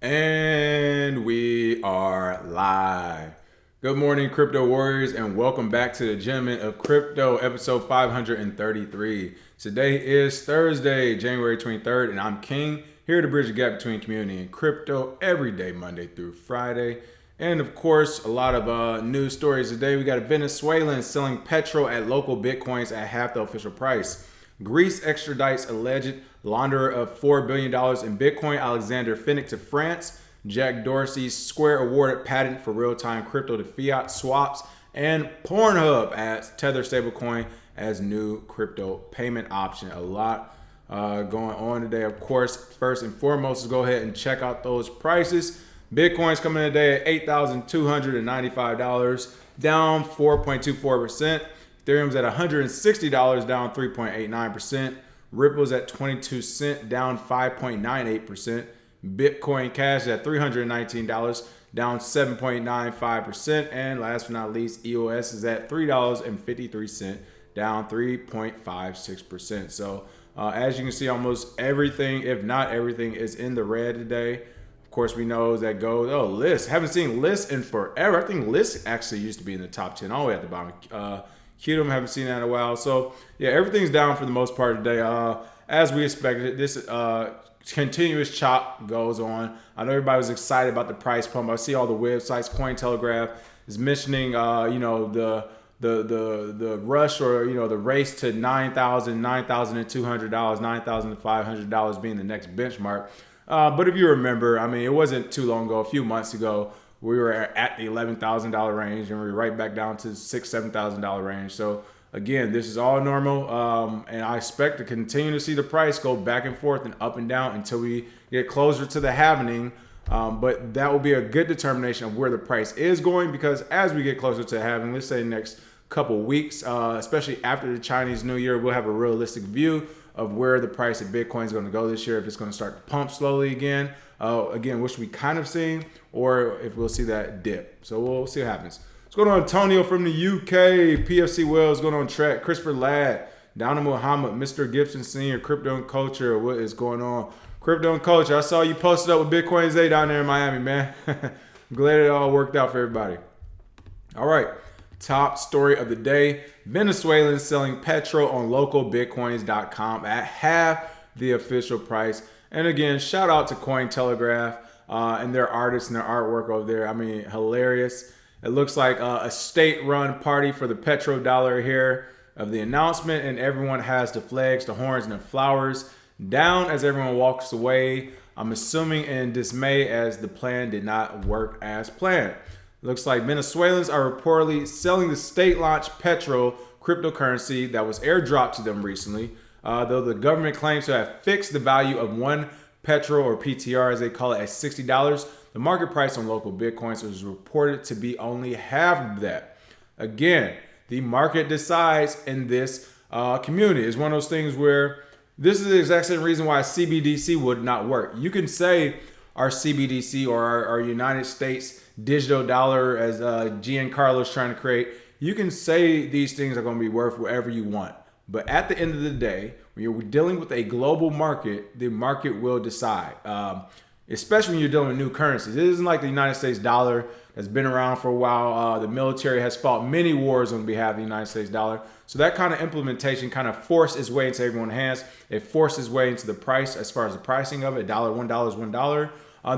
And we are live. Good morning, crypto warriors, and welcome back to the Gentlemen of Crypto, episode 533. Today is Thursday, January 23rd, and I'm King, here to bridge the gap between community and crypto every day, Monday through Friday. And of course, a lot of news stories today. We got a Venezuelan selling petrol at local Bitcoins at half the official price. Greece extradites alleged launderer of $4 billion in Bitcoin, Alexander Finnick, to France. Jack Dorsey's Square awarded patent for real-time crypto to fiat swaps. And Pornhub adds Tether stablecoin as new crypto payment option. A lot going on today. Of course, first and foremost, let's go ahead and check out those prices. Bitcoin's coming in today at $8,295, down 4.24%. Ethereum's at $160, down 3.89%. Ripple's at 22 cents, down 5.98%. Bitcoin Cash at $319, down 7.95%. And last but not least, EOS is at $3.53, down 3.56%. So as you can see, almost everything, if not everything, is in the red today. Of course, we know that gold. Oh, List. Haven't seen List in forever. I think List actually used to be in the top 10, all the way at the bottom. Qdom, haven't seen that in a while. So, yeah, everything's down for the most part today. As we expected, this continuous chop goes on. I know everybody was excited about the price pump. I see all the websites. Cointelegraph is mentioning, the rush, or the race to $9,000, $9,200, $9,500 being the next benchmark. But if you remember, I mean, it wasn't too long ago, a few months ago, we were at the $11,000 range, and we were right back down to $6,000, $7,000 range. So again, this is all normal, and I expect to continue to see the price go back and forth and up and down until we get closer to the halving. But that will be a good determination of where the price is going, because as we get closer to the halving, let's say next couple weeks, especially after the Chinese New Year, we'll have a realistic view of where the price of Bitcoin is going to go this year, if it's going to start to pump slowly again, which we kind of seen, or if we'll see that dip. So we'll see what happens. What's going on, Antonio from the UK, PFC Wells going on track, Christopher Ladd, Donna Muhammad, Mr. Gibson Sr., Crypto and Culture, what is going on? Crypto and Culture, I saw you posted up with Bitcoin Zay down there in Miami, man. I'm glad it all worked out for everybody. All right. Top story of the day: Venezuelans selling petrol on localbitcoins.com at half the official price. And again, shout out to Cointelegraph and their artists and their artwork over there. I mean, hilarious. It looks like a state-run party for the petrodollar here of the announcement, and everyone has the flags, the horns, and the flowers down as everyone walks away. I'm assuming in dismay, as the plan did not work as planned. Looks like Venezuelans are reportedly selling the state-launched Petro cryptocurrency that was airdropped to them recently. Though the government claims to have fixed the value of one Petro, or PTR as they call it, at $60, the market price on local Bitcoins was reported to be only half of that. Again, the market decides in this community. It's one of those things where this is the exact same reason why CBDC would not work. You can say our CBDC, or our United States digital dollar, as Giancarlo's trying to create, you can say these things are going to be worth whatever you want. But at the end of the day, when you're dealing with a global market, the market will decide. Especially when you're dealing with new currencies. It isn't like the United States dollar that's been around for a while. The military has fought many wars on behalf of the United States dollar. So that kind of implementation kind of forced its way into everyone's hands. It forced its way into the price, as far as the pricing of it. $1 is $1.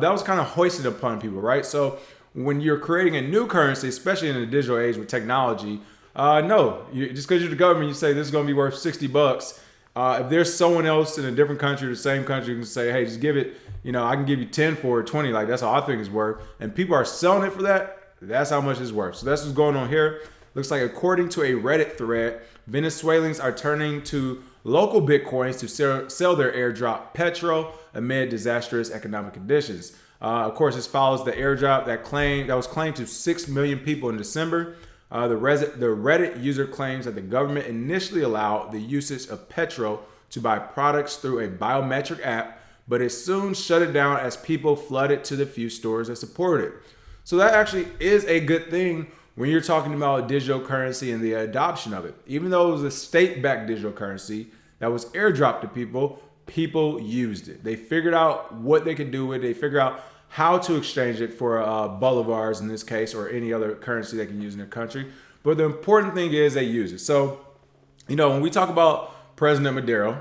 That was kind of hoisted upon people, right? So when you're creating a new currency, especially in the digital age with technology, just because you're the government, you say this is going to be worth $60. If there's someone else in a different country, the same country, can say, hey, just give it, I can give you 10 for it, 20. Like, that's how I think it's worth. And people are selling it for that. That's how much it's worth. So that's what's going on here. Looks like, according to a Reddit thread, Venezuelans are turning to local Bitcoins to sell their airdrop Petro amid disastrous economic conditions. Of course, this follows the airdrop that was claimed to 6 million people in December. The Reddit user claims that the government initially allowed the usage of Petro to buy products through a biometric app, but it soon shut it down as people flooded to the few stores that supported it. So that actually is a good thing when you're talking about digital currency and the adoption of it. Even though it was a state-backed digital currency that was airdropped to people, people used it. They figured out what they could do with it. They figured out how to exchange it for bolivars in this case, or any other currency they can use in their country. But the important thing is they use it. So, when we talk about President Maduro,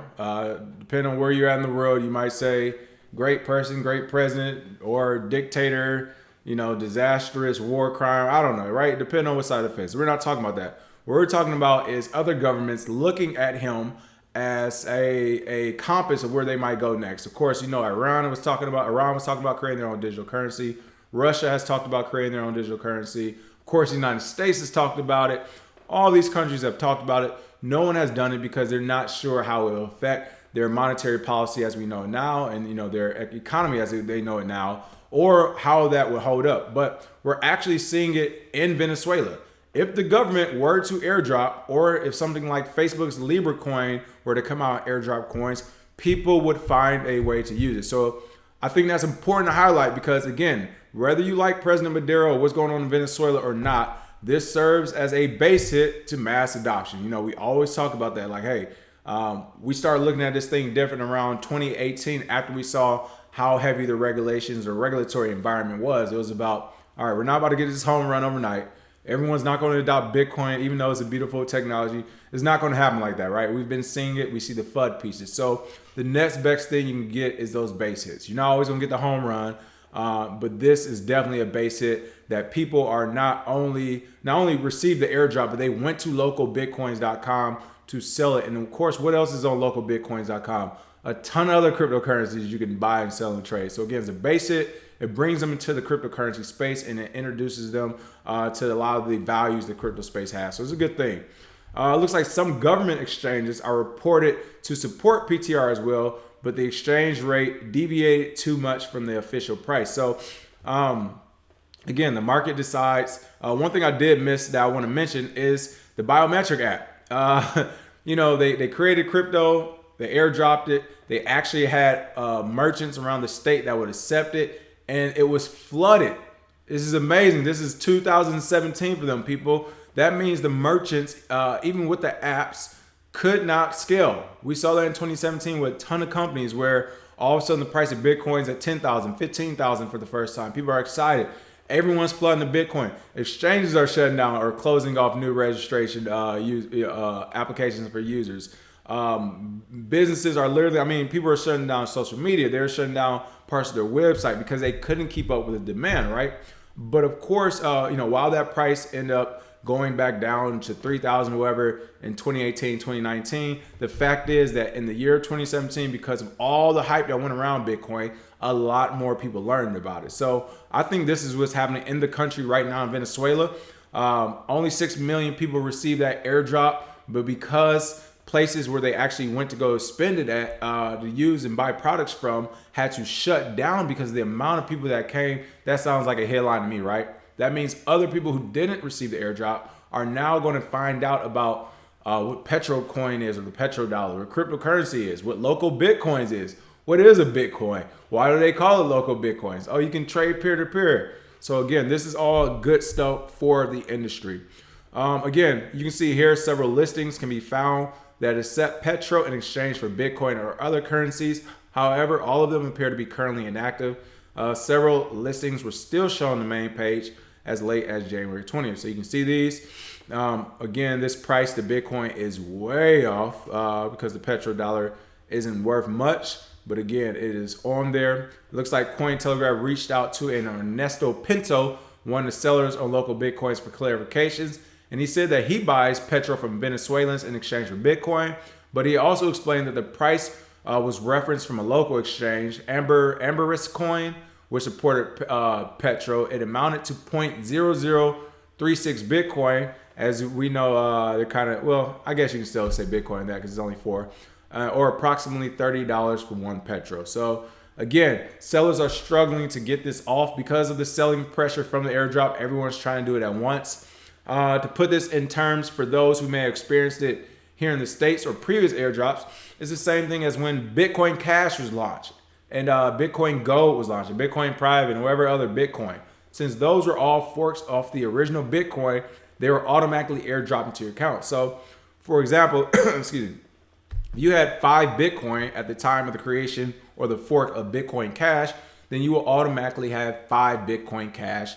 depending on where you're at in the world, you might say great person, great president, or dictator, disastrous war crime. I don't know, right? Depending on what side of the fence. We're not talking about that. What we're talking about is other governments looking at him as a compass of where they might go next. Of course, Iran was talking about creating their own digital currency. Russia has talked about creating their own digital currency. Of course, the United States has talked about it. All these countries have talked about it. No one has done it because they're not sure how it will affect their monetary policy as we know it now, and their economy as they know it now, or how that would hold up. But we're actually seeing it in Venezuela. If the government were to airdrop, or if something like Facebook's Libra coin were to come out and airdrop coins, people would find a way to use it. So I think that's important to highlight because, again, whether you like President Maduro or what's going on in Venezuela or not, this serves as a base hit to mass adoption. We always talk about that. Like, hey, we started looking at this thing different around 2018 after we saw how heavy the regulations or regulatory environment was. It was about, all right, we're not about to get this home run overnight. Everyone's not going to adopt Bitcoin, even though it's a beautiful technology. It's not going to happen like that, right? We've been seeing it. We see the FUD pieces. So the next best thing you can get is those base hits. You're not always going to get the home run, but this is definitely a base hit that people are not only received the airdrop, but they went to localbitcoins.com to sell it. And of course, what else is on localbitcoins.com? A ton of other cryptocurrencies you can buy and sell and trade. So again, it's a base hit. It brings them into the cryptocurrency space and it introduces them to a lot of the values the crypto space has. So it's a good thing. It looks like some government exchanges are reported to support PTR as well, but the exchange rate deviated too much from the official price. So again, the market decides. One thing I did miss that I want to mention is the biometric app. They created crypto, they airdropped it. They actually had merchants around the state that would accept it, and it was flooded. This is amazing. This is 2017 for them, people. That means the merchants, even with the apps, could not scale. We saw that in 2017 with a ton of companies where all of a sudden the price of Bitcoin's at 10,000, 15,000 for the first time. People are excited. Everyone's flooding the Bitcoin. Exchanges are shutting down or closing off new registration applications for users. Businesses are literally, people are shutting down social media. They're shutting down parts of their website because they couldn't keep up with the demand, right? But of course, while that price ended up going back down to 3,000, whatever, in 2018, 2019, the fact is that in the year 2017, because of all the hype that went around Bitcoin, a lot more people learned about it. So I think this is what's happening in the country right now in Venezuela. Only 6 million people received that airdrop, but because places where they actually went to go spend it at to use and buy products from had to shut down because of the amount of people that came. That sounds like a headline to me, right? That means other people who didn't receive the airdrop are now going to find out about what Petrocoin is, or the petrodollar, what cryptocurrency is, what local Bitcoins is. What is a Bitcoin? Why do they call it local Bitcoins? Oh, you can trade peer-to-peer. So again, this is all good stuff for the industry. Again, you can see here several listings can be found that accept Petro in exchange for Bitcoin or other currencies. However, all of them appear to be currently inactive. Several listings were still shown on the main page as late as January 20th. So you can see these. Again, this price to Bitcoin is way off because the petrodollar isn't worth much. But again, it is on there. It looks like Cointelegraph reached out to an Ernesto Pinto, one of the sellers on local Bitcoins, for clarifications. And he said that he buys Petro from Venezuelans in exchange for Bitcoin. But he also explained that the price was referenced from a local exchange, Amberis Coin, which supported Petro. It amounted to 0.0036 Bitcoin. As we know, they're kind of, well, I guess you can still say Bitcoin in that because it's only 4. Or approximately $30 for one Petro. So again, sellers are struggling to get this off because of the selling pressure from the airdrop. Everyone's trying to do it at once. To put this in terms for those who may have experienced it here in the States or previous airdrops, it's the same thing as when Bitcoin Cash was launched and Bitcoin Gold was launched, and Bitcoin Private and whatever other Bitcoin. Since those were all forks off the original Bitcoin, they were automatically airdropped into your account. So for example, excuse me, if you had 5 Bitcoin at the time of the creation or the fork of Bitcoin Cash, then you will automatically have 5 Bitcoin Cash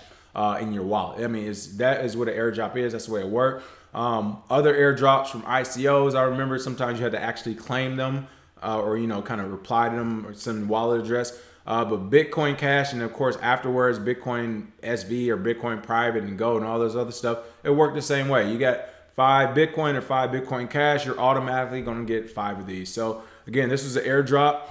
in your wallet. I mean, that is what an airdrop is. That's the way it works. Other airdrops from ICOs, I remember sometimes you had to actually claim them or, kind of reply to them or send wallet address. But Bitcoin Cash, and of course afterwards Bitcoin SV or Bitcoin Private and Gold and all those other stuff, it worked the same way. You got 5 Bitcoin or 5 Bitcoin Cash, you're automatically going to get 5 of these. So again, this was an airdrop.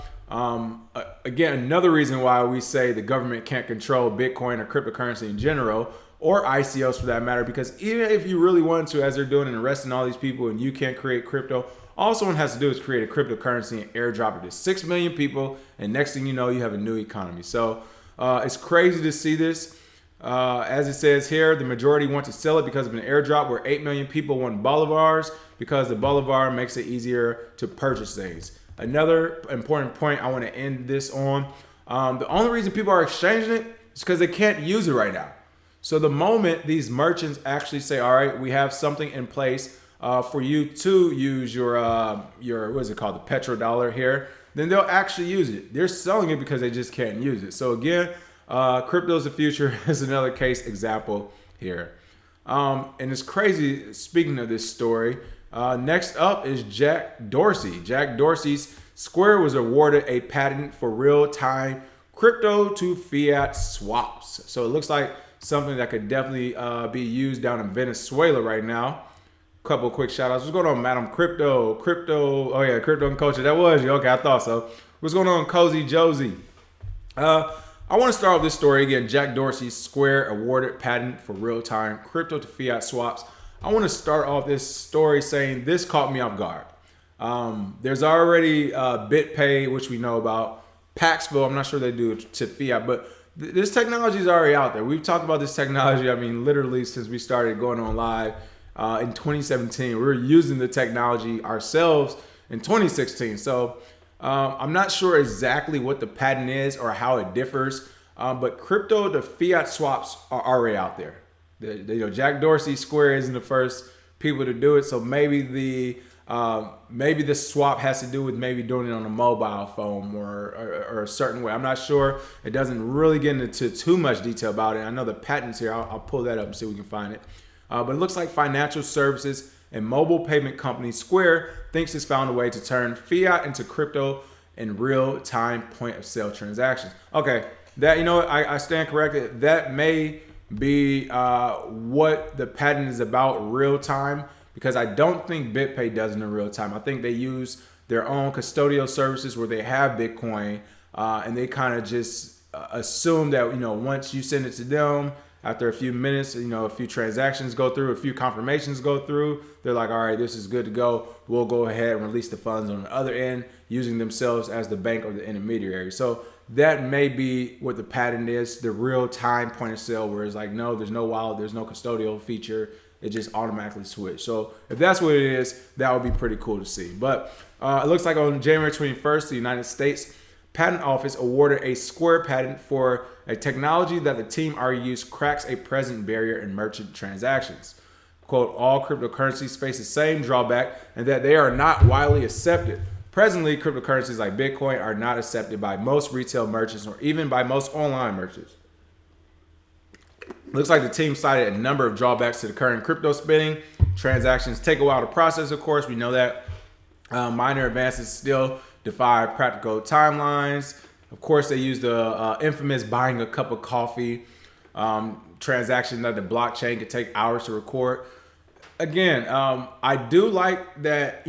Again, another reason why we say the government can't control Bitcoin or cryptocurrency in general, or ICOs for that matter, because even if you really want to, as they're doing and arresting all these people, and you can't create crypto, all someone has to do is create a cryptocurrency and airdrop it to 6 million people, and next thing you know, you have a new economy. So it's crazy to see this. As it says here, the majority want to sell it because of an airdrop, where 8 million people want bolivars because the bolivar makes it easier to purchase things. Another important point I want to end this on, the only reason people are exchanging it is because they can't use it right now. So the moment these merchants actually say, all right, we have something in place for you to use your what is it called, the petrodollar here, then they'll actually use it. They're selling it because they just can't use it. So again, crypto's the future is another case example here. And it's crazy, speaking of this story, next up is Jack Dorsey. Jack Dorsey's Square was awarded a patent for real-time crypto to fiat swaps. So it looks like something that could definitely be used down in Venezuela right now. Couple quick shout outs. What's going on, Madam Crypto? Oh yeah, Crypto and Culture. That was you. Okay, I thought so. What's going on, Cozy Josie? I want to start off this story again. Jack Dorsey's Square awarded patent for real-time crypto to fiat swaps. I want to start off this story saying this caught me off guard. There's already BitPay, which we know about. Paxful, I'm not sure they do it to fiat, but this technology is already out there. We've talked about this technology, I mean, literally since we started going on live in 2017. We were using the technology ourselves in 2016. So I'm not sure exactly what the patent is or how it differs, but crypto to fiat swaps are already out there. Jack Dorsey Square isn't the first people to do it, so maybe the swap has to do with maybe doing it on a mobile phone or a certain way. I'm not sure. It doesn't really get into too much detail about it. I know the patents here. I'll pull that up and see if we can find it. But it looks like financial services and mobile payment company Square thinks it's found a way to turn fiat into crypto in real-time point-of-sale transactions. Okay, that I stand corrected. That may be what the patent is about, real time, because I don't think BitPay does it in real time. I think they use their own custodial services where they have Bitcoin and they kind of just assume that once you send it to them, after a few minutes, a few transactions go through, a few confirmations go through, they're like, all right, this is good to go. We'll go ahead and release the funds on the other end, using themselves as the bank or the intermediary. So that may be what the patent is, the real-time point of sale, where it's like, no, there's no wallet, there's no custodial feature. It just automatically switch. So if that's what it is, that would be pretty cool to see. But it looks like on January 21st, the United States Patent Office awarded a Square patent for a technology that the team argues cracks a present barrier in merchant transactions. Quote, all cryptocurrencies face the same drawback and that they are not widely accepted. Presently, cryptocurrencies like Bitcoin are not accepted by most retail merchants or even by most online merchants. Looks like the team cited a number of drawbacks to the current crypto spending. Transactions take a while to process, of course. We know that. Minor advances still defy practical timelines. Of course, they use the infamous buying a cup of coffee transaction that the blockchain could take hours to record. Again, I do like that,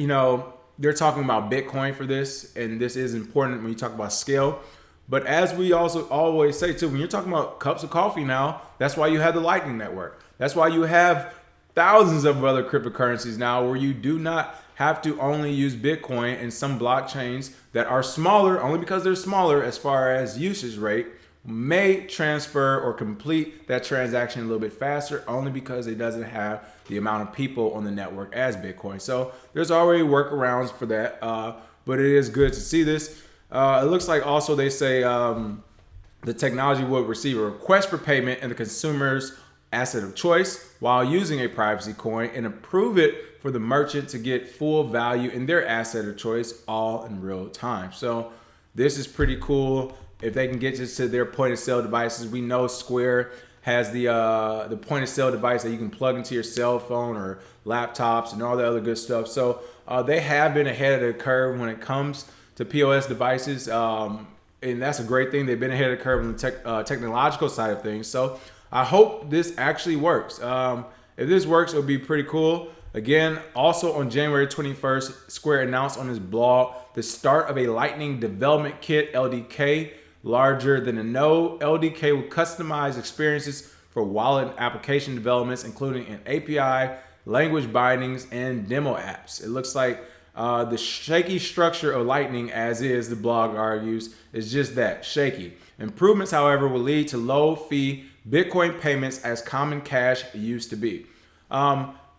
they're talking about Bitcoin for this, and this is important when you talk about scale. But as we also always say too, when you're talking about cups of coffee now, that's why you have the Lightning Network. That's why you have thousands of other cryptocurrencies now where you do not have to only use Bitcoin, and some blockchains that are smaller, only because they're smaller as far as usage rate, may transfer or complete that transaction a little bit faster, only because it doesn't have the amount of people on the network as Bitcoin. So there's already workarounds for that, but it is good to see this. It looks like also they say the technology would receive a request for payment in the consumer's asset of choice while using a privacy coin and approve it for the merchant to get full value in their asset of choice, all in real time. So this is pretty cool. if they can get just to their point of sale devices. We know Square has the point of sale device that you can plug into your cell phone or laptops and all the other good stuff. So they have been ahead of the curve when it comes to POS devices. And that's a great thing. They've been ahead of the curve on the technological side of things. So I hope this actually works. If this works, it'll be pretty cool. Again, also on January 21st, Square announced on his blog the start of a Lightning Development Kit, LDK, larger than a node. LDK will customize experiences for wallet and application developments, including an API, language bindings, and demo apps. It looks like the shaky structure of Lightning, as is, the blog argues, is just that, shaky. Improvements, however, will lead to low-fee Bitcoin payments as common cash used to be.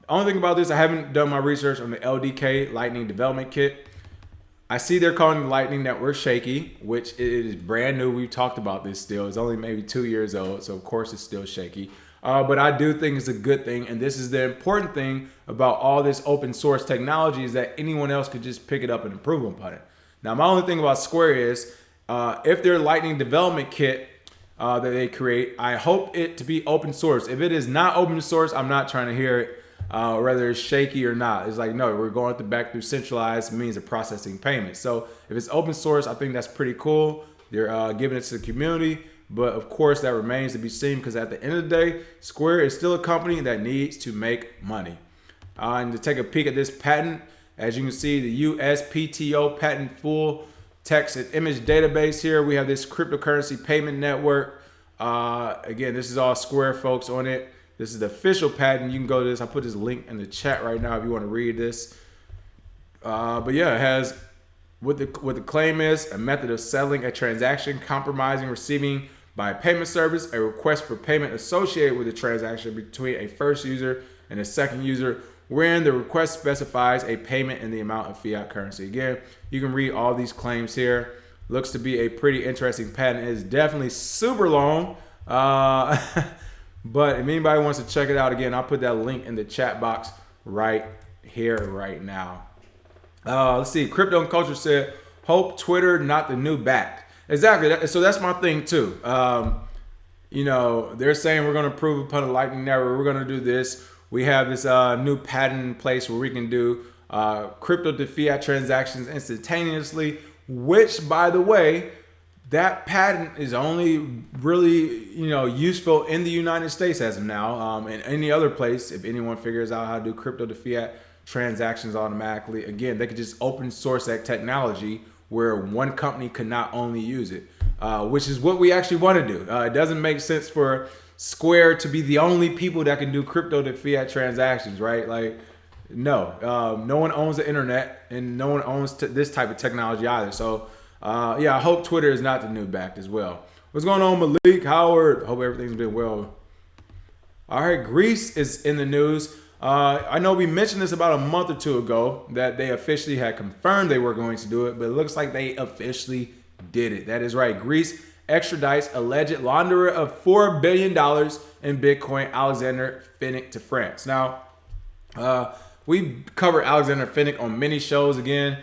Only thing about this, I haven't done my research on the LDK, Lightning Development Kit. I see they're calling the Lightning Network shaky, which is brand new. We've talked about this still. It's only maybe 2 years old, so of course it's still shaky. But I do think it's a good thing, and this is the important thing about all this open source technology, is that anyone else could just pick it up and improve upon it. Now, my only thing about Square is, if their Lightning Development Kit that they create, I hope it to be open source. If it is not open source, I'm not trying to hear it, whether it's shaky or not. It's like, no, we're going back through centralized means of processing payments. So if it's open source, I think that's pretty cool. They're giving it to the community. But of course, that remains to be seen, because at the end of the day, Square is still a company that needs to make money. And to take a peek at this patent, as you can see, the USPTO patent full text and image database here. We have this cryptocurrency payment network. Again, this is all Square folks on it. This is the official patent. You can go to this. I'll put this link in the chat right now if you want to read this. But yeah, it has what the claim is: a method of settling a transaction compromising receiving by a payment service, a request for payment associated with a transaction between a first user and a second user, wherein the request specifies a payment in the amount of fiat currency. Again, you can read all these claims here. Looks to be a pretty interesting patent. It is definitely super long. But if anybody wants to check it out, again, I'll put that link in the chat box right here, right now. Let's see. Crypto and Culture said, hope Twitter not the new BAT. Exactly. So that's my thing too. You know, they're saying we're going to improve upon the Lightning Network. We're going to do this. We have this new patent in place where we can do crypto to fiat transactions instantaneously, which, by the way, that patent is only really, useful in the United States as of now. In any other place, if anyone figures out how to do crypto to fiat transactions automatically, again, they could just open source that technology where one company could not only use it, which is what we actually want to do. It doesn't make sense for Square to be the only people that can do crypto to fiat transactions, right? Like, no, no one owns the internet, and no one owns this type of technology either. So, yeah, I hope Twitter is not the new BACT as well. What's going on, Malik, Howard? Hope everything's been well. All right, Greece is in the news. I know we mentioned this about a month or two ago, that they officially had confirmed they were going to do it, but it looks like they officially did it. That is right. Greece extradites alleged launderer of $4 billion in Bitcoin, Alexander Finnick, to France. Now, we covered Alexander Finnick on many shows. Again,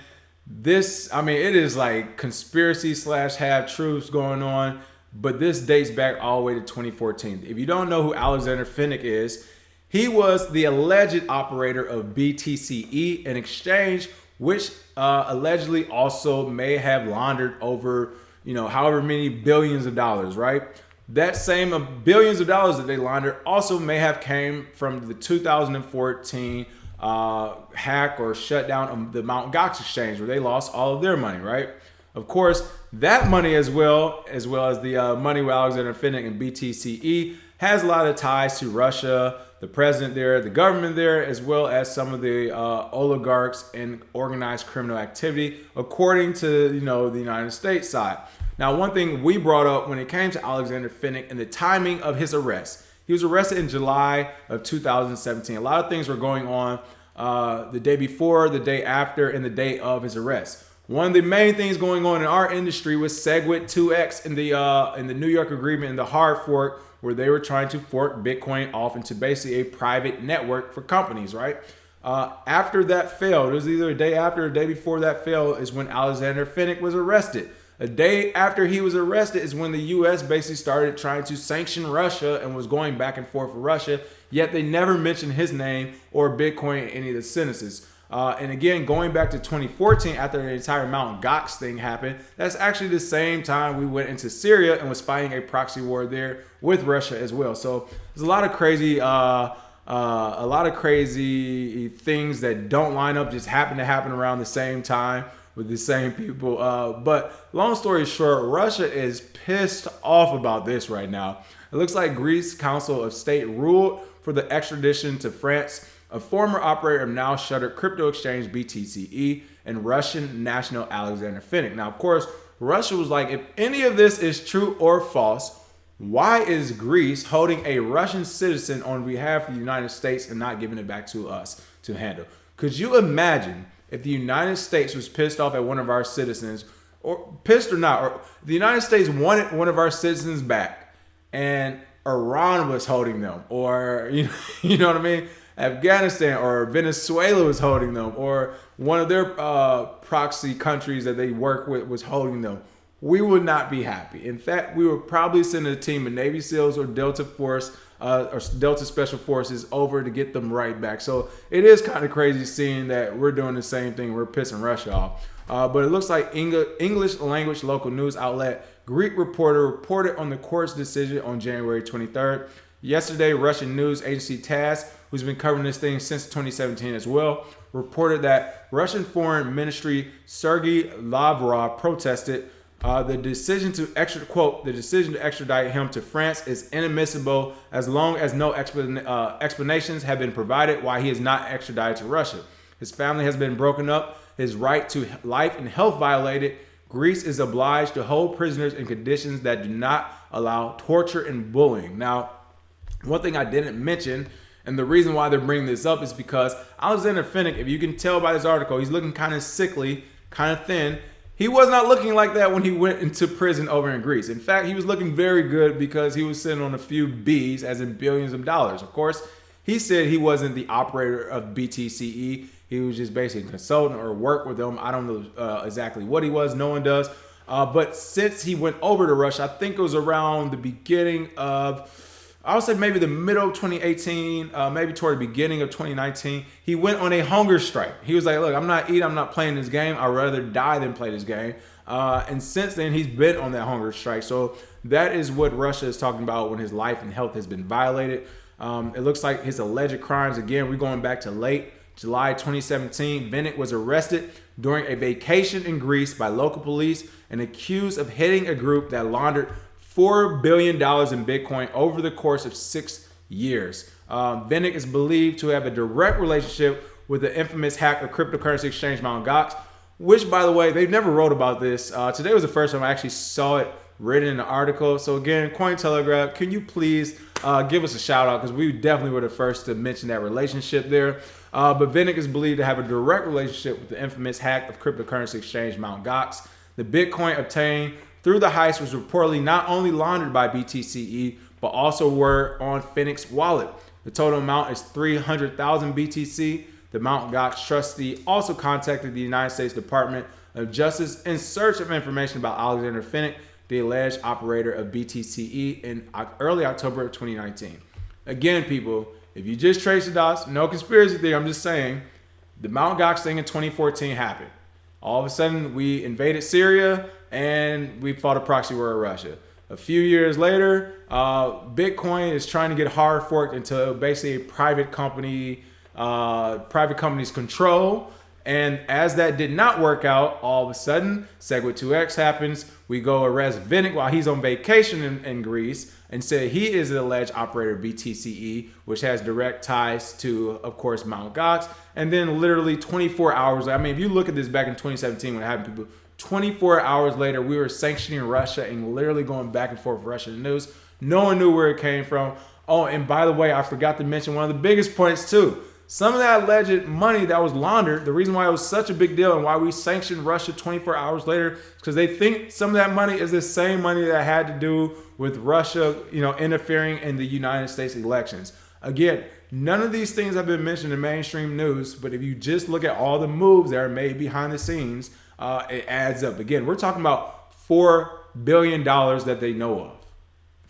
it is like conspiracy / half truths going on, but this dates back all the way to 2014. If you don't know who Alexander Finnick is, he was the alleged operator of BTCE, an exchange which allegedly also may have laundered over, however many billions of dollars, right? That same billions of dollars that they laundered also may have came from the 2014 hack or shutdown of the Mt. Gox exchange, where they lost all of their money, right? Of course, that money as well as the money with Alexander Finnick and BTCE has a lot of ties to Russia, the president there, the government there, as well as some of the oligarchs and organized criminal activity, according to the United States side. Now, one thing we brought up when it came to Alexander Finnick and the timing of his arrest. He was arrested in July of 2017. A lot of things were going on the day before, the day after, and the day of his arrest. One of the main things going on in our industry was SegWit 2X in the New York agreement, in the hard fork, where they were trying to fork Bitcoin off into basically a private network for companies, right? After that failed, it was either a day after or a day before that failed, is when Alexander Finnick was arrested. A day after he was arrested is when the U.S. basically started trying to sanction Russia and was going back and forth with Russia, yet they never mentioned his name or Bitcoin in any of the sentences. And again, going back to 2014, after the entire Mt. Gox thing happened, that's actually the same time we went into Syria and was fighting a proxy war there with Russia as well. So there's a lot of crazy things that don't line up, just happen to happen around the same time with the same people. But long story short, Russia is pissed off about this right now. It looks like Greece Council of State ruled for the extradition to France a former operator of now shuttered crypto exchange BTCE and Russian national Alexander Finnick. Now, of course, Russia was like, if any of this is true or false, why is Greece holding a Russian citizen on behalf of the United States and not giving it back to us to handle? Could you imagine if the United States was pissed off at one of our citizens, or pissed or not, or the United States wanted one of our citizens back and Iran was holding them, or you know what I mean? Afghanistan or Venezuela was holding them, or one of their proxy countries that they work with was holding them, we would not be happy. In fact, we would probably send a team of Navy SEALs or Delta Force or Delta Special Forces over to get them right back. So it is kind of crazy seeing that we're doing the same thing. We're pissing Russia off. But it looks like English language local news outlet Greek Reporter reported on the court's decision on January 23rd. Yesterday, Russian news agency TASS, who's been covering this thing since 2017 as well, reported that Russian Foreign Ministry Sergei Lavrov protested the decision to extradite him to France is inadmissible as long as no explanations have been provided why he is not extradited to Russia. His family has been broken up, his right to life and health violated. Greece is obliged to hold prisoners in conditions that do not allow torture and bullying. Now, one thing I didn't mention, and the reason why they're bringing this up, is because Alexander Finnick, if you can tell by this article, he's looking kind of sickly, kind of thin. He was not looking like that when he went into prison over in Greece. In fact, he was looking very good because he was sitting on a few B's, as in billions of dollars. Of course, he said he wasn't the operator of BTCE. He was just basically a consultant or worked with them. I don't know exactly what he was. No one does. But since he went over to Russia, I think it was around the beginning of, I would say maybe the middle of 2018, maybe toward the beginning of 2019, he went on a hunger strike. He was like, look, I'm not eating, I'm not playing this game. I'd rather die than play this game. And since then, he's been on that hunger strike. So that is what Russia is talking about when his life and health has been violated. It looks like his alleged crimes, again, we're going back to late July 2017. Vinnick was arrested during a vacation in Greece by local police and accused of heading a group that laundered $4 billion in Bitcoin over the course of 6 years. Vinnick is believed to have a direct relationship with the infamous hack of cryptocurrency exchange Mt. Gox, which, by the way, they've never wrote about this. Today was the first time I actually saw it written in the article. So again, Cointelegraph, can you please give us a shout out, because we definitely were the first to mention that relationship there. But Vinnick is believed to have a direct relationship with the infamous hack of cryptocurrency exchange Mt. Gox. The Bitcoin obtained through the heist was reportedly not only laundered by BTCE, but also were on Finnick's wallet. The total amount is 300,000 BTC. The Mt. Gox trustee also contacted the United States Department of Justice in search of information about Alexander Finnick, the alleged operator of BTCE, in early October of 2019. Again, people, if you just trace the dots, no conspiracy theory, I'm just saying, the Mt. Gox thing in 2014 happened. All of a sudden, we invaded Syria and we fought a proxy war in Russia. A few years later, Bitcoin is trying to get hard forked into basically a private company's control. And as that did not work out, all of a sudden, Segwit2x happens. We go arrest Vinnick while he's on vacation in Greece and say he is the alleged operator of BTCE, which has direct ties to, of course, Mt. Gox. And then literally 24 hours, I mean, if you look at this back in 2017 when it happened, people, 24 hours later, we were sanctioning Russia and literally going back and forth with Russian news. No one knew where it came from. Oh, and by the way, I forgot to mention one of the biggest points too. Some of that alleged money that was laundered, the reason why it was such a big deal and why we sanctioned Russia 24 hours later is because they think some of that money is the same money that had to do with Russia, interfering in the United States elections. Again, none of these things have been mentioned in mainstream news, but if you just look at all the moves that are made behind the scenes, it adds up. Again, we're talking about $4 billion that they know of.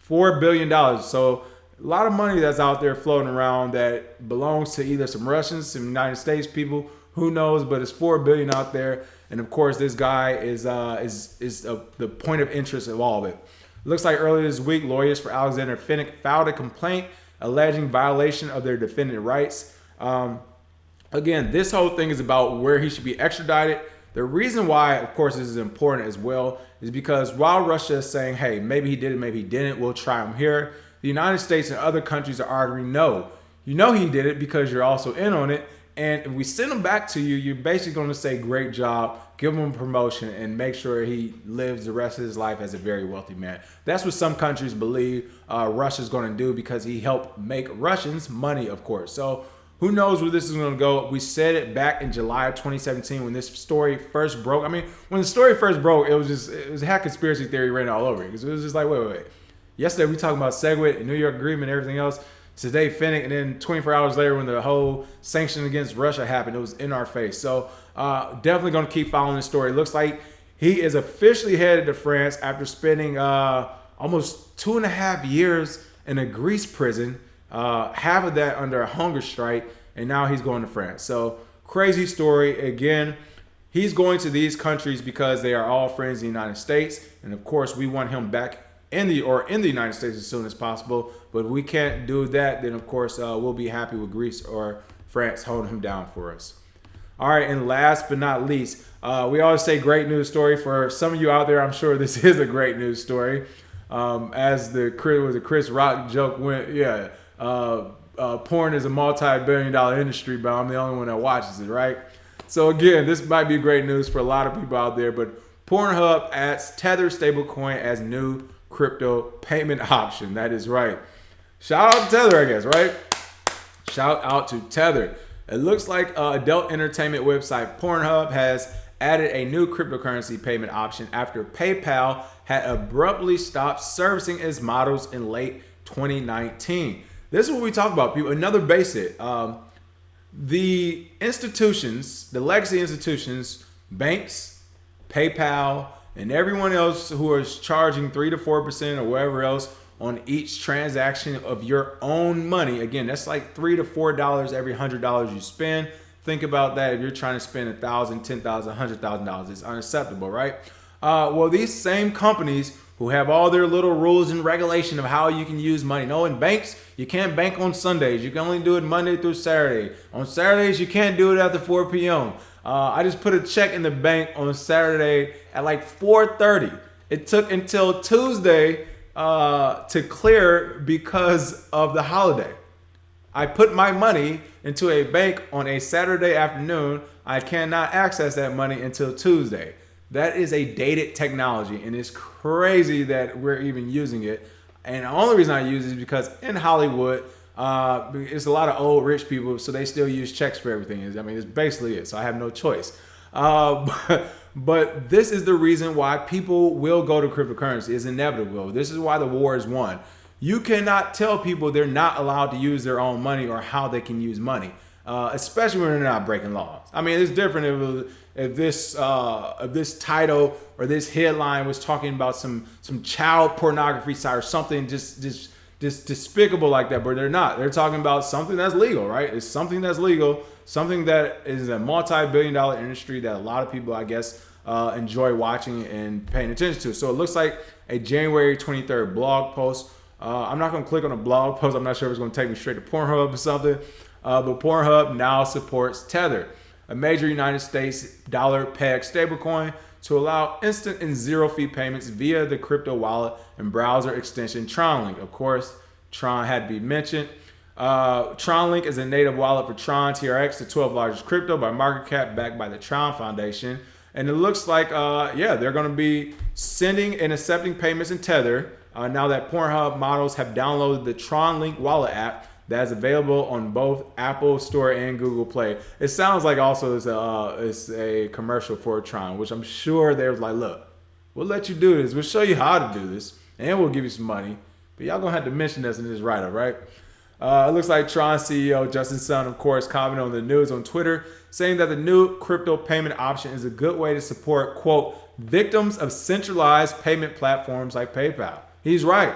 $4 billion. So a lot of money that's out there floating around that belongs to either some Russians, some United States people, who knows? But it's $4 billion out there, and of course, this guy is the point of interest of all of it. It looks like earlier this week, lawyers for Alexander Finnick filed a complaint alleging violation of their defendant rights. Again, this whole thing is about where he should be extradited. The reason why, of course, this is important as well is because while Russia is saying, hey, maybe he did it, maybe he didn't, we'll try him here, the United States and other countries are arguing, no, you know he did it because you're also in on it. And if we send him back to you, you're basically going to say, great job, give him a promotion, and make sure he lives the rest of his life as a very wealthy man. That's what some countries believe Russia's going to do because he helped make Russians money, of course. So who knows where this is going to go? We said it back in July of 2017 when this story first broke. I mean, when the story first broke, it had conspiracy theory written all over it. Because it was just like, wait. Yesterday we talking about SegWit and New York Agreement and everything else. Today, Finnick, and then 24 hours later when the whole sanction against Russia happened, it was in our face. So definitely going to keep following this story. It looks like he is officially headed to France after spending almost 2.5 years in a Greece prison, half of that under a hunger strike, and now he's going to France. So crazy story. Again, he's going to these countries because they are all friends of the United States, and of course we want him back in the United States as soon as possible. But if we can't do that, then of course we'll be happy with Greece or France holding him down for us. All right, and last but not least, we always say great news story. For some of you out there, I'm sure this is a great news story. As the Chris Rock joke went, porn is a multi-billion-dollar industry, but I'm the only one that watches it, right? So again, this might be great news for a lot of people out there, but Pornhub adds Tether stablecoin as new crypto payment option. That is right. Shout out to Tether, I guess, right? Shout out to Tether. It looks like adult entertainment website Pornhub has added a new cryptocurrency payment option after PayPal had abruptly stopped servicing its models in late 2019. This is what we talk about, people. Another basic. The institutions, the legacy institutions, banks, PayPal, and everyone else who is charging 3 to 4% or whatever else on each transaction of your own money. Again, that's like $3 to $4 every $100 you spend. Think about that. If you're trying to spend $1,000, $10,000, $100,000, it's unacceptable, right? Well, these same companies who have all their little rules and regulation of how you can use money. No, in banks, you can't bank on Sundays. You can only do it Monday through Saturday. On Saturdays, you can't do it after 4 p.m. I just put a check in the bank on Saturday at like 4:30. It took until Tuesday to clear because of the holiday. I put my money into a bank on a Saturday afternoon. I cannot access that money until Tuesday. That is a dated technology, and it's crazy that we're even using it. And the only reason I use it is because in Hollywood, it's a lot of old rich people, so they still use checks for everything. I mean, it's basically it, so I have no choice. But this is the reason why people will go to cryptocurrency. It's inevitable. This is why the war is won. You cannot tell people they're not allowed to use their own money or how they can use money, especially when they're not breaking laws. I mean, it's different if this title or this headline was talking about some child pornography site or something just despicable like that, but they're not. They're talking about something that's legal, right? It's something that's legal, something that is a multi-billion-dollar industry that a lot of people, I guess, enjoy watching and paying attention to. So it looks like a January 23rd blog post. I'm not going to click on a blog post. I'm not sure if it's going to take me straight to Pornhub or something. But Pornhub now supports Tether, a major United States dollar peg stablecoin, to allow instant and zero-fee payments via the crypto wallet and browser extension TronLink. Of course, Tron had to be mentioned. TronLink is a native wallet for Tron TRX, the 12th largest crypto by market cap, backed by the Tron Foundation. And it looks like, they're going to be sending and accepting payments in Tether now that Pornhub models have downloaded the TronLink wallet app that is available on both Apple Store and Google Play. It sounds like also it's a commercial for Tron, which I'm sure they was like, look, we'll let you do this. We'll show you how to do this, and we'll give you some money. But y'all gonna have to mention this in this write-up, right? It looks like Tron CEO Justin Sun, of course, commented on the news on Twitter, saying that the new crypto payment option is a good way to support, quote, victims of centralized payment platforms like PayPal. He's right.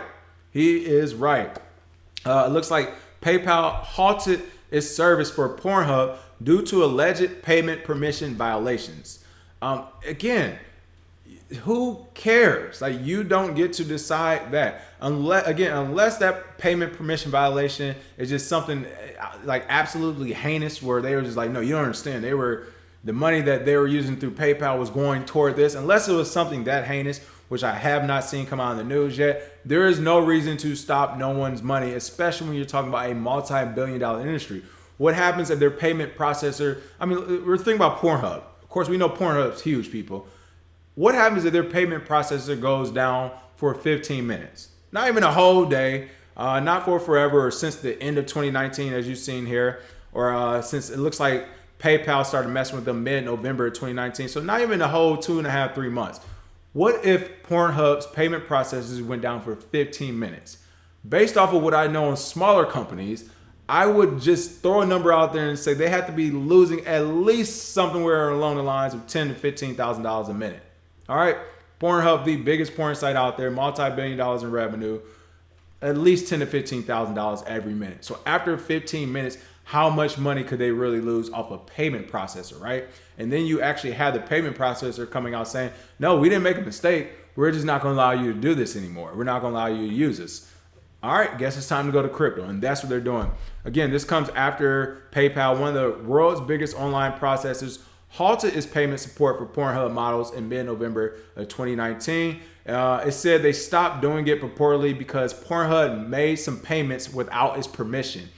He is right. It looks like PayPal halted its service for Pornhub due to alleged payment permission violations. Again, who cares? Like, you don't get to decide that unless that payment permission violation is just something like absolutely heinous, where they were just like, no, you don't understand. The money that they were using through PayPal was going toward this. Unless it was something that heinous, which I have not seen come out in the news yet, there is no reason to stop no one's money, especially when you're talking about a multi-billion-dollar industry. What happens if their payment processor, I mean, we're thinking about Pornhub. Of course, we know Pornhub's huge, people. What happens if their payment processor goes down for 15 minutes? Not even a whole day, not for forever, or since the end of 2019, as you've seen here, or since it looks like PayPal started messing with them mid-November of 2019. So not even a whole 2.5, 3 months. What if Pornhub's payment processors went down for 15 minutes? Based off of what I know in smaller companies, I would just throw a number out there and say they have to be losing at least somewhere along the lines of $10,000 to $15,000 a minute. All right, Pornhub, the biggest porn site out there, multi-billion dollars in revenue, at least $10,000 to $15,000 every minute. So after 15 minutes, how much money could they really lose off a payment processor, right? And then you actually have the payment processor coming out saying, no, we didn't make a mistake. We're just not going to allow you to do this anymore. We're not going to allow you to use this. All right, guess it's time to go to crypto. And that's what they're doing. Again, this comes after PayPal, one of the world's biggest online processors, halted its payment support for Pornhub models in mid-November of 2019. It said they stopped doing it purportedly because Pornhub made some payments without its permission.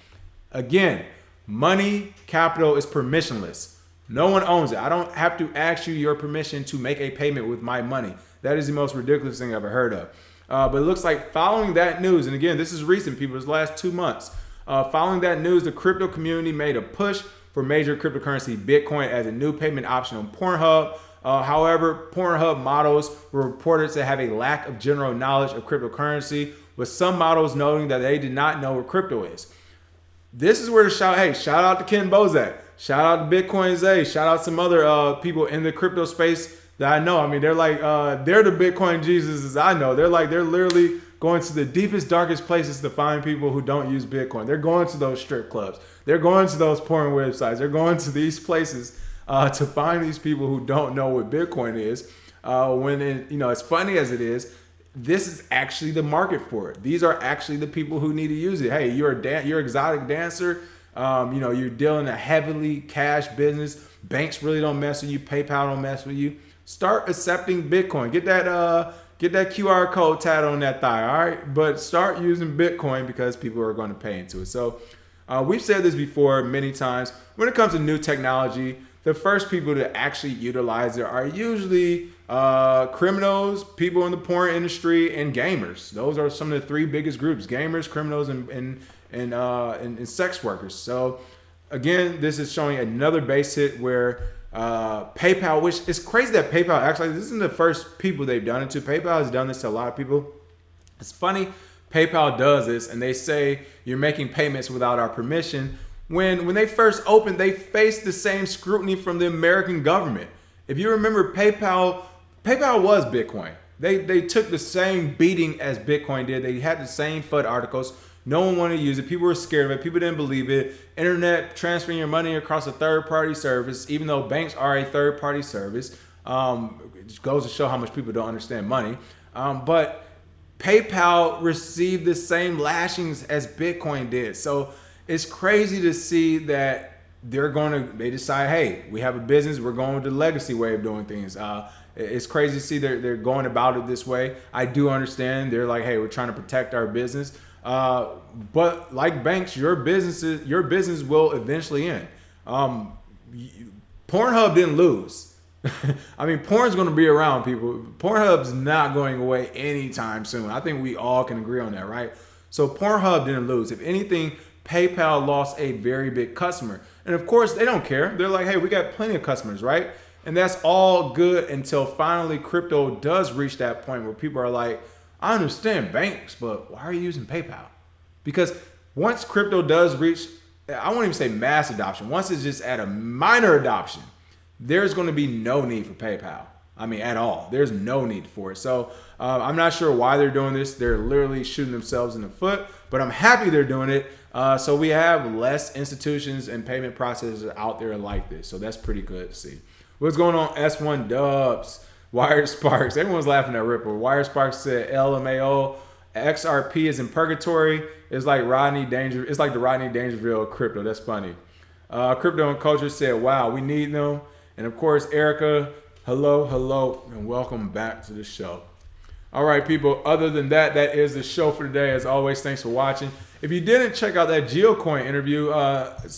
Again, money capital is permissionless. No one owns it. I don't have to ask you your permission to make a payment with my money. That is the most ridiculous thing I've ever heard of. But it looks like following that news, and again, this is recent, people, this last 2 months. Following that news, the crypto community made a push for major cryptocurrency Bitcoin as a new payment option on Pornhub. However, Pornhub models were reported to have a lack of general knowledge of cryptocurrency, with some models noting that they did not know what crypto is. This is where the shout out to Ken Bozak, shout out to Bitcoin Zay, shout out some other people in the crypto space that I know. I mean, they're like, they're the Bitcoin Jesuses I know. They're literally going to the deepest, darkest places to find people who don't use Bitcoin. They're going to those strip clubs. They're going to those porn websites. They're going to these places to find these people who don't know what Bitcoin is. As funny as it is, this is actually the market for it. These are actually the people who need to use it. Hey, you're an exotic dancer. You're dealing a heavily cash business. Banks really don't mess with you. PayPal don't mess with you. Start accepting Bitcoin. Get that QR code tatted on that thigh, all right? But start using Bitcoin because people are going to pay into it. So we've said this before many times. When it comes to new technology, the first people to actually utilize it are usually criminals, people in the porn industry, and gamers. Those are some of the three biggest groups: gamers, criminals, and sex workers. So again, this is showing another base hit where PayPal, which is crazy that PayPal actually, this isn't the first people they've done it to. PayPal has done this to a lot of people. It's funny, PayPal does this and they say you're making payments without our permission. When they first opened, they faced the same scrutiny from the American government. If you remember, PayPal was Bitcoin. They took the same beating as Bitcoin did. They had the same FUD articles. No one wanted to use it. People were scared of it. People didn't believe it. Internet transferring your money across a third-party service, even though banks are a third-party service, it goes to show how much people don't understand money. But PayPal received the same lashings as Bitcoin did. So it's crazy to see that they decide, hey, we have a business. We're going with the legacy way of doing things. It's crazy to see they're going about it this way. I do understand. They're like, hey, we're trying to protect our business. But like banks, your business will eventually end. Pornhub didn't lose. I mean, porn's going to be around, people. Pornhub's not going away anytime soon. I think we all can agree on that, right? So Pornhub didn't lose. If anything, PayPal lost a very big customer. And of course, they don't care. They're like, hey, we got plenty of customers, right? And that's all good until finally crypto does reach that point where people are like, I understand banks, but why are you using PayPal? Because once crypto does reach, I won't even say mass adoption, once it's just at a minor adoption, there's going to be no need for PayPal. I mean, at all. There's no need for it. So I'm not sure why they're doing this. They're literally shooting themselves in the foot, but I'm happy they're doing it. So we have less institutions and payment processors out there like this. So that's pretty good to see. What's going on, S1 Dubs? Wired Sparks. Everyone's laughing at Ripple. Wired Sparks said LMAO. XRP is in purgatory. It's like Rodney Danger. It's like the Rodney Dangerfield of crypto. That's funny. Crypto and Culture said, wow, we need them. And of course, Erica, hello, and welcome back to the show. All right, people, other than that, that is the show for today. As always, thanks for watching. If you didn't check out that GeoCoin interview,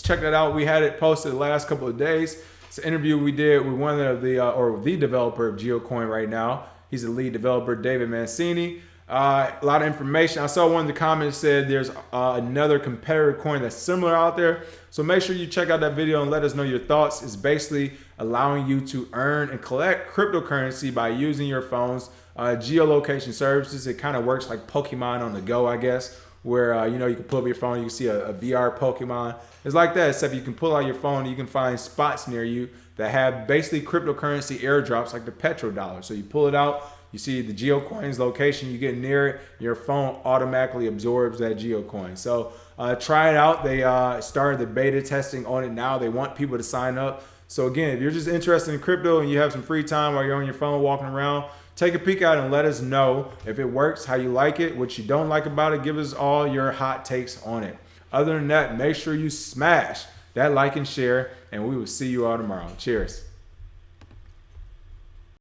check that out. We had it posted the last couple of days. It's an interview we did with one of the developer of GeoCoin right now. He's the lead developer, David Mancini. A lot of information. I saw one of the comments said there's another competitor coin that's similar out there. So make sure you check out that video and let us know your thoughts. It's basically allowing you to earn and collect cryptocurrency by using your phone's geolocation services. It kind of works like Pokemon on the go, I guess, where you can pull up your phone, you can see a VR Pokemon. It's like that, except you can pull out your phone and you can find spots near you that have basically cryptocurrency airdrops like the petrodollar. So you pull it out, you see the GeoCoin's location, you get near it, your phone automatically absorbs that GeoCoin. So try it out. They started the beta testing on it now. They want people to sign up. So again, if you're just interested in crypto and you have some free time while you're on your phone walking around, take a peek at it and let us know if it works, how you like it, what you don't like about it. Give us all your hot takes on it. Other than that, make sure you smash that like and share, and we will see you all tomorrow. Cheers.